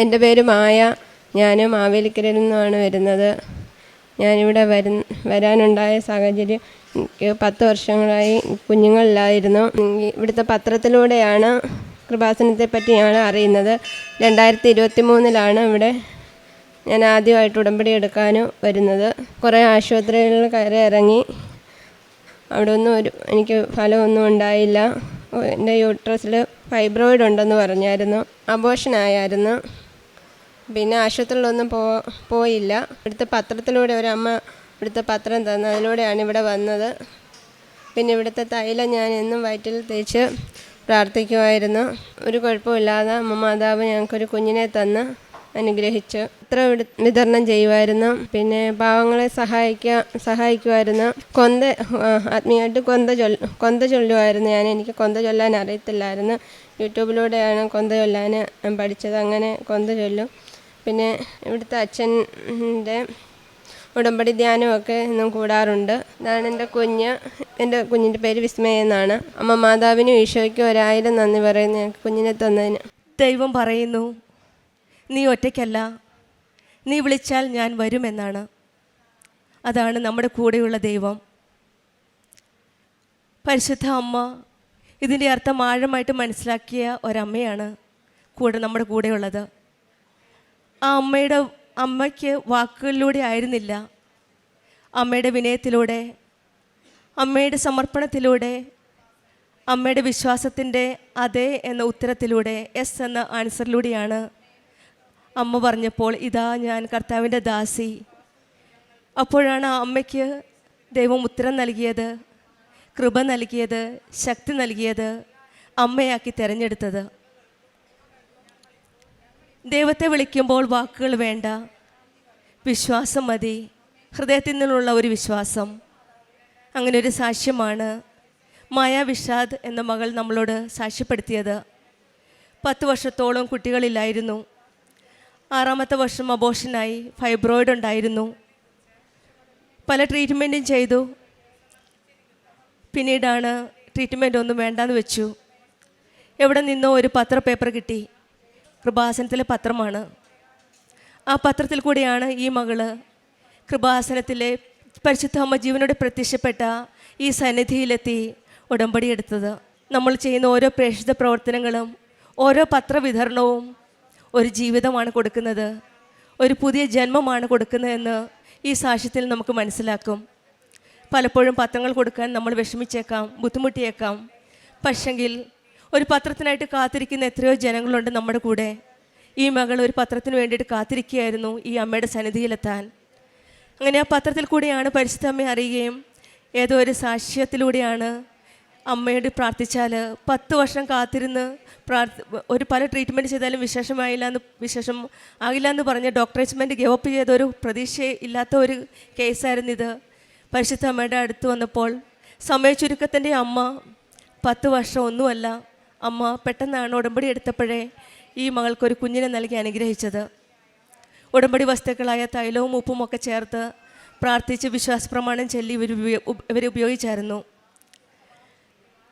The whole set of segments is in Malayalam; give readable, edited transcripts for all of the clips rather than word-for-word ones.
എൻ്റെ പേര് മായ. ഞാൻ മാവേലിക്കരയിൽ നിന്നാണ് വരുന്നത്. ഞാനിവിടെ വരാനുണ്ടായ സാഹചര്യം, എനിക്ക് 10 വർഷങ്ങളായി കുഞ്ഞുങ്ങളില്ലായിരുന്നു. ഇവിടുത്തെ പത്രത്തിലൂടെയാണ് കൃപാസനത്തെപ്പറ്റി ഞാൻ അറിയുന്നത്. 2023 ഇവിടെ ഞാൻ ആദ്യമായിട്ട് ഉടമ്പടി എടുക്കാൻ വരുന്നത്. കുറേ ആശുപത്രികളിൽ കയറി ഇറങ്ങി. അവിടെ എനിക്ക് ഫലമൊന്നും ഉണ്ടായില്ല. എൻ്റെ യൂട്രസിൽ ഫൈബ്രോയിഡ് ഉണ്ടെന്ന് പറഞ്ഞായിരുന്നു. അബോർഷനായിരുന്നു. പിന്നെ ആശുപത്രിയിലൊന്നും പോയില്ല. ഇവിടുത്തെ പത്രത്തിലൂടെ ഒരമ്മ ഇവിടുത്തെ പത്രം തന്നു, അതിലൂടെയാണ് ഇവിടെ വന്നത്. പിന്നെ ഇവിടുത്തെ തൈലം ഞാൻ എന്നും വയറ്റിൽ തേച്ച് പ്രാർത്ഥിക്കുമായിരുന്നു. ഒരു കുഴപ്പമില്ലാതെ അമ്മ മാതാവ് ഞങ്ങൾക്കൊരു കുഞ്ഞിനെ തന്ന് അനുഗ്രഹിച്ചു. ഇത്ര വിതരണം ചെയ്യുമായിരുന്നു. പിന്നെ പാവങ്ങളെ സഹായിക്കുമായിരുന്നു. ആത്മീയമായിട്ട് കൊന്ത ചൊല്ലുമായിരുന്നു. എനിക്ക് കൊന്ത ചൊല്ലാൻ അറിയത്തില്ലായിരുന്നു. യൂട്യൂബിലൂടെയാണ് കൊന്ത ചൊല്ലാൻ പഠിച്ചത്. അങ്ങനെ കൊന്ത ചൊല്ലും. പിന്നെ ഇവിടുത്തെ അച്ഛൻ്റെ ഉടമ്പടി ധ്യാനമൊക്കെ എന്നും കൂടാറുണ്ട്. ഇതാണ് എൻ്റെ കുഞ്ഞ്. എൻ്റെ കുഞ്ഞിൻ്റെ പേര് വിസ്മയ എന്നാണ്. അമ്മ മാതാവിനും ഈശോയ്ക്കും 1000 നന്ദി പറയുന്നു ഞങ്ങൾക്ക് കുഞ്ഞിനെ തന്നതിന്. ദൈവം പറയുന്നു, നീ ഒറ്റയ്ക്കല്ല, നീ വിളിച്ചാൽ ഞാൻ വരുമെന്നാണ്. അതാണ് നമ്മുടെ കൂടെയുള്ള ദൈവം. പരിശുദ്ധ അമ്മ ഇതിൻ്റെ അർത്ഥം ആഴമായിട്ട് മനസ്സിലാക്കിയ ഒരമ്മയാണ് നമ്മുടെ കൂടെയുള്ളത്. ആ അമ്മയ്ക്ക് വാക്കുകളിലൂടെ ആയിരുന്നില്ല, അമ്മയുടെ വിനയത്തിലൂടെ, അമ്മയുടെ സമർപ്പണത്തിലൂടെ, അമ്മയുടെ വിശ്വാസത്തിൻ്റെ അതെ എന്ന ഉത്തരത്തിലൂടെ, എസ് എന്ന ആൻസറിലൂടെയാണ് അമ്മ പറഞ്ഞപ്പോൾ, ഇതാ ഞാൻ കർത്താവിൻ്റെ ദാസി. അപ്പോഴാണ് ആ അമ്മയ്ക്ക് ദൈവം ഉത്തരം നൽകിയത്, കൃപ നൽകിയത്, ശക്തി നൽകിയത്, അമ്മയാക്കി തിരഞ്ഞെടുത്തത്. ദൈവത്തെ വിളിക്കുമ്പോൾ വാക്കുകൾ വേണ്ട, വിശ്വാസം മതി, ഹൃദയത്തിൽ നിന്നുള്ള ഒരു വിശ്വാസം. അങ്ങനെ ഒരു സാക്ഷ്യമാണ് മായ വിഷാദ് എന്ന മകൾ നമ്മളോട് സാക്ഷ്യപ്പെടുത്തിയത്. 10 വർഷത്തോളം കുട്ടികളില്ലായിരുന്നു. 6ാമത്തെ വർഷം അബോർഷനായി. ഫൈബ്രോയിഡ് ഉണ്ടായിരുന്നു. പല ട്രീറ്റ്മെൻറ്റും ചെയ്തു. പിന്നീടാണ് ട്രീറ്റ്മെൻറ്റ് ഒന്നും വേണ്ടാന്ന് വെച്ചു. എവിടെ നിന്നോ ഒരു പേപ്പർ കിട്ടി. കൃപാസനത്തിലെ പത്രമാണ്. ആ പത്രത്തിൽ കൂടിയാണ് ഈ മകള് കൃപാസനത്തിലെ പരിശുദ്ധ അമ്മ ജീവനോടെ പ്രത്യക്ഷപ്പെട്ട ഈ സന്നിധിയിലെത്തി ഉടമ്പടി എടുത്തത്. നമ്മൾ ചെയ്യുന്ന ഓരോ പ്രേക്ഷിത പ്രവർത്തനങ്ങളും, ഓരോ പത്രവിതരണവും ഒരു ജീവിതമാണ് കൊടുക്കുന്നത്, ഒരു പുതിയ ജന്മമാണ് കൊടുക്കുന്നതെന്ന് ഈ സാക്ഷ്യത്തിൽ നമുക്ക് മനസ്സിലാക്കും. പലപ്പോഴും പത്രങ്ങൾ കൊടുക്കാൻ നമ്മൾ വിഷമിച്ചേക്കാം, ബുദ്ധിമുട്ടിയേക്കാം. പക്ഷെങ്കിൽ ഒരു പത്രത്തിനായിട്ട് കാത്തിരിക്കുന്ന എത്രയോ ജനങ്ങളുണ്ട് നമ്മുടെ കൂടെ. ഈ മകൾ ഒരു പത്രത്തിന് വേണ്ടിയിട്ട് കാത്തിരിക്കുകയായിരുന്നു ഈ അമ്മയുടെ സന്നിധിയിലെത്താൻ. അങ്ങനെ ആ പത്രത്തിൽ കൂടിയാണ് പരിശുദ്ധ അമ്മയെ അറിയുകയും, ഏതോ ഒരു സാക്ഷ്യത്തിലൂടെയാണ് അമ്മയോട് പ്രാർത്ഥിച്ചാൽ 10 വർഷം കാത്തിരുന്ന് പല ട്രീറ്റ്മെൻറ്റ് ചെയ്താലും വിശേഷം ആകില്ല എന്ന് പറഞ്ഞ് ഡോക്ടറേജ്മെൻറ്റ് ഗിവപ്പ് ചെയ്തൊരു പ്രതീക്ഷ ഇല്ലാത്ത ഒരു കേസായിരുന്നു ഇത്. പരിശുദ്ധ അമ്മയുടെ അടുത്ത് വന്നപ്പോൾ സമയ ചുരുക്കത്തിൻ്റെ അമ്മ 10 വർഷം ഒന്നുമല്ല, അമ്മ പെട്ടെന്നാണ് ഉടമ്പടി എടുത്തപ്പോഴേ ഈ മകൾക്കൊരു കുഞ്ഞിനെ നൽകി അനുഗ്രഹിച്ചത്. ഉടമ്പടി വസ്തുക്കളായ തൈലവും ഉപ്പും ഒക്കെ ചേർത്ത് പ്രാർത്ഥിച്ച് വിശ്വാസപ്രമാണം ചൊല്ലി ഇവർ ഉപയോഗിച്ചായിരുന്നു.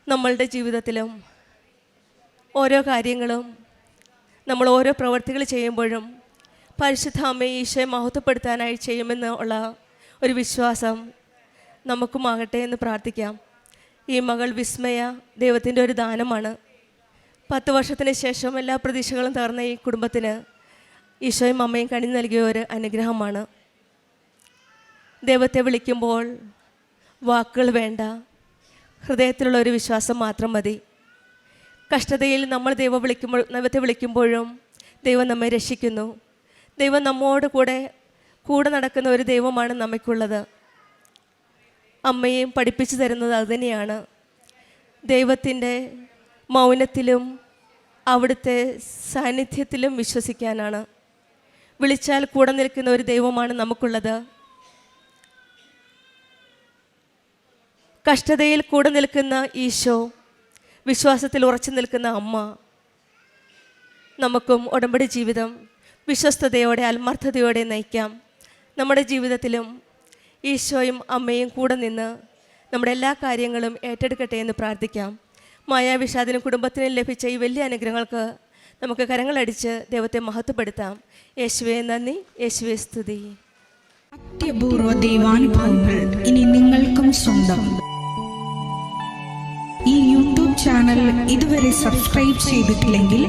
നമ്മളുടെ ജീവിതത്തിലും ഓരോ കാര്യങ്ങളും, നമ്മൾ ഓരോ പ്രവൃത്തികൾ ചെയ്യുമ്പോഴും പരിശുദ്ധ അമ്മയെ ഈശോയെ മഹത്വപ്പെടുത്താനായി ചെയ്യുമെന്ന് ഉള്ള ഒരു വിശ്വാസം നമുക്കുമാകട്ടെ എന്ന് പ്രാർത്ഥിക്കാം. ഈ മകൾ വിസ്മയ ദൈവത്തിൻ്റെ ഒരു ദാനമാണ്. 10 വർഷത്തിന് ശേഷം എല്ലാ പ്രതീക്ഷകളും തകർന്ന ഈ കുടുംബത്തിന് ഈശോയും അമ്മയും കണി നൽകിയ ഒരു അനുഗ്രഹമാണ്. ദൈവത്തെ വിളിക്കുമ്പോൾ വാക്കുകൾ വേണ്ട, ഹൃദയത്തിലുള്ള ഒരു വിശ്വാസം മാത്രം മതി. കഷ്ടതയിൽ നമ്മൾ ദൈവത്തെ വിളിക്കുമ്പോഴും ദൈവം നമ്മെ രക്ഷിക്കുന്നു. ദൈവം നമ്മോട് കൂടെ നടക്കുന്ന ഒരു ദൈവമാണ് നമുക്കുള്ളത്. അമ്മയും പഠിപ്പിച്ചു തരുന്നത് അതുതന്നെയാണ്. ദൈവത്തിൻ്റെ മൗനത്തിലും അവിടുത്തെ സാന്നിധ്യത്തിലും വിശ്വസിക്കാനാണ്. വിളിച്ചാൽ കൂടെ നിൽക്കുന്ന ഒരു ദൈവമാണ് നമുക്കുള്ളത്. കഷ്ടതയിൽ കൂടെ നിൽക്കുന്ന ഈശോ, വിശ്വാസത്തിൽ ഉറച്ചു നിൽക്കുന്ന അമ്മ, നമുക്കും ഉടമ്പടി ജീവിതം വിശ്വസ്തയോടെ ആത്മാർത്ഥതയോടെ നയിക്കാം. നമ്മുടെ ജീവിതത്തിലും ഈശോയും അമ്മയും കൂടെ നിന്ന് നമ്മുടെ എല്ലാ കാര്യങ്ങളും ഏറ്റെടുക്കട്ടെ എന്ന് പ്രാർത്ഥിക്കാം. മായാവിഷാദിനും കുടുംബത്തിനും ലഭിച്ച ഈ വലിയ അനുഗ്രഹങ്ങൾക്ക് നമുക്ക് കരങ്ങളടിച്ച് ദൈവത്തെ മഹത്വപ്പെടുത്താം. യേശുവേ നന്ദി, യേശുവേ സ്തുതി. അത്യപൂർവ ദൈവാനുഭവങ്ങൾ ഇനി നിങ്ങൾക്കും സ്വന്തം. ഈ യൂട്യൂബ് ചാനൽ ഇതുവരെ സബ്സ്ക്രൈബ് ചെയ്തിട്ടില്ലെങ്കിൽ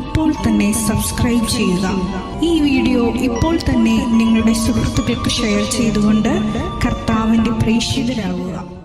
ഇപ്പോൾ തന്നെ സബ്സ്ക്രൈബ് ചെയ്യുക. ഈ വീഡിയോ ഇപ്പോൾ തന്നെ നിങ്ങളുടെ സുഹൃത്തുക്കൾക്ക് ഷെയർ ചെയ്തുകൊണ്ട് കർത്താവിൻ്റെ പ്രേക്ഷിതരാകുക.